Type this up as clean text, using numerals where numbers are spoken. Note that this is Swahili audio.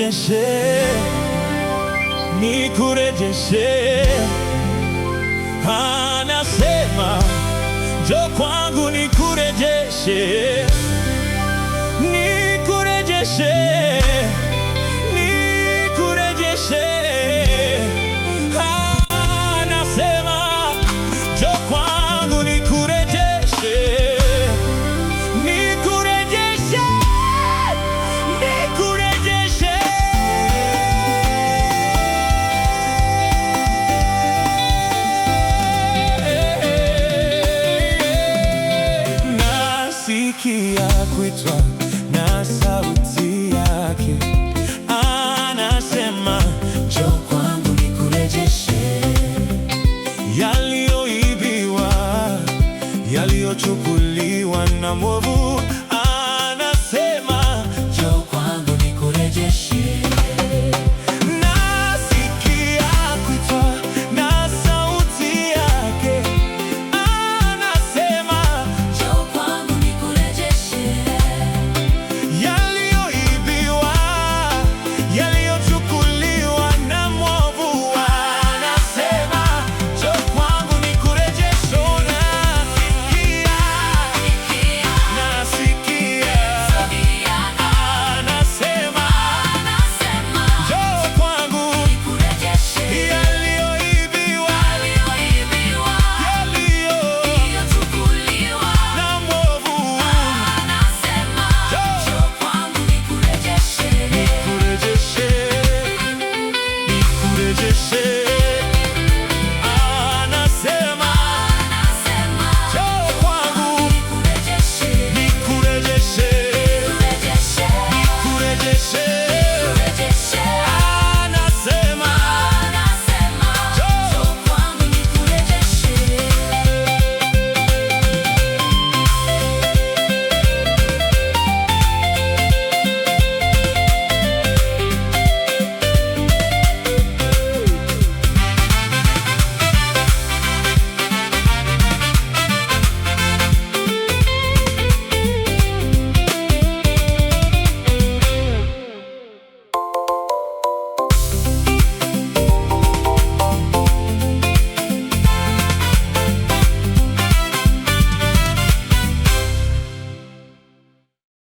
nikurejeshe, nikurejeshe. Anasema njoo kwangu nikurejeshe, nikurejeshe, nikurejeshe. Anasema njoo kwangu nikurejeshe, nikurejeshe, nikurejeshe. Nasikia kuitwa na sauti yake, anasema njoo kwangu nikurejeshe, yaliyoibiwa, yaliyochukuliwa na mwovu. Anasema njoo kwangu nikurejeshe. Nasikia kuitwa na sauti yake, anasema Njoo kwangu nikurejeshe, yaliyoibiwa, yaliyochukuliwa na mwovu. Anasema njoo kwangu nikurejeshe. Nasikia, anasema njoo kwangu, nikurejeshe, yaliyoibiwa, yaliyochukuliwa na mwovu. anasema njoo kwangu nikurejeshe. Nikurejeshe, nikurejeshe.